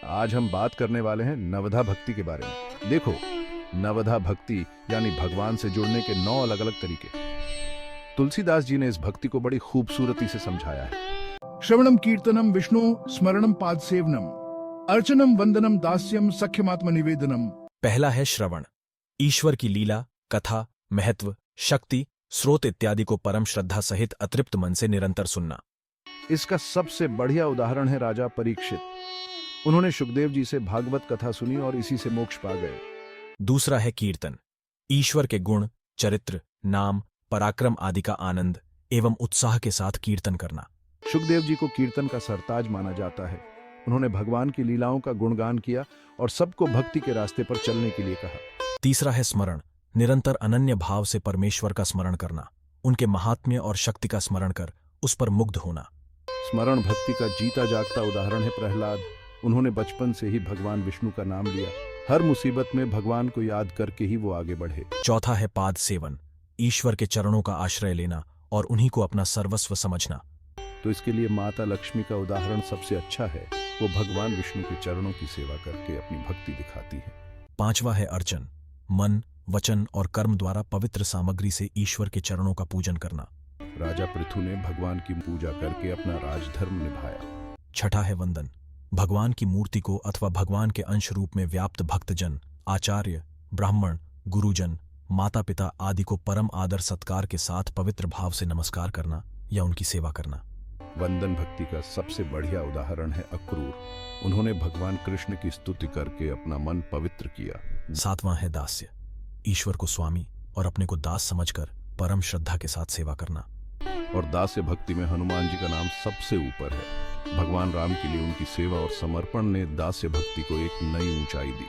आज हम बात करने वाले हैं नवधा भक्ति के बारे में। देखो, नवधा भक्ति यानी भगवान से जुड़ने के 9 अलग अलग तरीके। तुलसीदास जी ने इस भक्ति को बड़ी खूबसूरती से समझाया है। श्रवणम कीर्तनम विष्णु स्मरणम पाद सेवनम अर्चनम वंदनम दास्यम सख्यमात्म निवेदनम। पहला है श्रवण। ईश्वर की लीला, कथा, महत्व, शक्ति, स्रोत इत्यादि को परम श्रद्धा सहित अतृप्त मन से निरंतर सुनना। इसका सबसे बढ़िया उदाहरण है राजा परीक्षित। उन्होंने सुखदेव जी से भागवत कथा सुनी और इसी से मोक्ष पा गए। दूसरा है कीर्तन। ईश्वर के गुण, चरित्र, नाम, पराक्रम आदि का आनंद एवं उत्साह के साथ कीर्तन करना। सुखदेव जी को कीर्तन का सरताज माना जाता है। उन्होंने भगवान की लीलाओं का गुणगान किया और सबको भक्ति के रास्ते पर चलने के लिए कहा। तीसरा है स्मरण। निरंतर अनन्य भाव से परमेश्वर का स्मरण करना, उनके महात्म्य और शक्ति का स्मरण कर उस पर मुग्ध होना। स्मरण भक्ति का जीता जागता उदाहरण है प्रहलाद। उन्होंने बचपन से ही भगवान विष्णु का नाम लिया। हर मुसीबत में भगवान को याद करके ही वो आगे बढ़े। चौथा है पाद सेवन। ईश्वर के चरणों का आश्रय लेना और उन्हीं को अपना सर्वस्व समझना। तो इसके लिए माता लक्ष्मी का उदाहरण सबसे अच्छा है। वो भगवान विष्णु के चरणों की सेवा करके अपनी भक्ति दिखाती है। पांचवा है अर्चन। मन, वचन और कर्म द्वारा पवित्र सामग्री से ईश्वर के चरणों का पूजन करना। राजा पृथु ने भगवान की पूजा करके अपना राजधर्म निभाया। छठा है वंदन। भगवान की मूर्ति को अथवा भगवान के अंश रूप में व्याप्त भक्तजन, आचार्य, ब्राह्मण, गुरुजन, माता पिता आदि को परम आदर सत्कार के साथ पवित्र भाव से नमस्कार करना या उनकी सेवा करना। वंदन भक्ति का सबसे बढ़िया उदाहरण है अक्रूर। उन्होंने भगवान कृष्ण की स्तुति करके अपना मन पवित्र किया। सातवां है दास्य। ईश्वर को स्वामी और अपने को दास समझकर परम श्रद्धा के साथ सेवा करना। और दास्य भक्ति में हनुमान जी का नाम सबसे ऊपर है। भगवान राम के लिए उनकी सेवा और समर्पण ने दास्य भक्ति को एक नई ऊंचाई दी।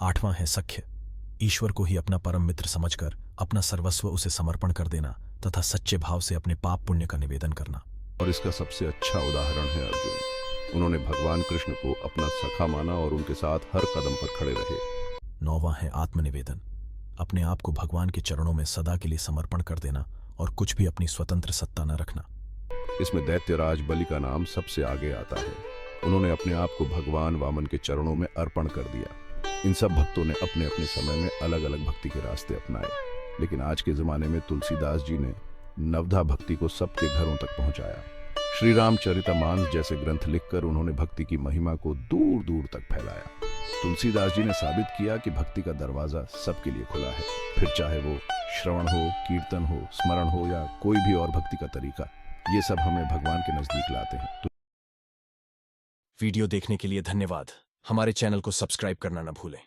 आठवां है सख्य। ईश्वर को ही अपना परम मित्र समझकर अपना सर्वस्व उसे समर्पण कर देना तथा सच्चे भाव से अपने पाप पुण्य का निवेदन करना। और इसका सबसे अच्छा उदाहरण है अर्जुन। उन्होंने भगवान कृष्ण को अपना सखा माना और उनके साथ हर कदम पर खड़े रहे। नौवां है आत्मनिवेदन। अपने आप को भगवान के चरणों में सदा के लिए समर्पण कर देना और कुछ भी अपनी स्वतंत्र सत्ता न रखना। इसमें दैत्यराज बलि का नाम सबसे आगे आता है। उन्होंने अपने आप को भगवान वामन के चरणों में अर्पण कर दिया। इन सब भक्तों ने अपने अपने समय में अलग अलग भक्ति के रास्ते अपनाए, लेकिन आज के जमाने में तुलसीदास जी ने नवधा भक्ति को सबके घरों तक पहुंचाया। श्री रामचरितमानस जैसे ग्रंथ लिखकर उन्होंने भक्ति की महिमा को दूर दूर तक फैलाया। तुलसीदास जी ने साबित किया कि भक्ति का दरवाजा सबके लिए खुला है, फिर चाहे वो श्रवण हो, कीर्तन हो, स्मरण हो या कोई भी और भक्ति का तरीका, ये सब हमें भगवान के नजदीक लाते हैं। वीडियो देखने के लिए धन्यवाद। हमारे चैनल को सब्सक्राइब करना न भूलें।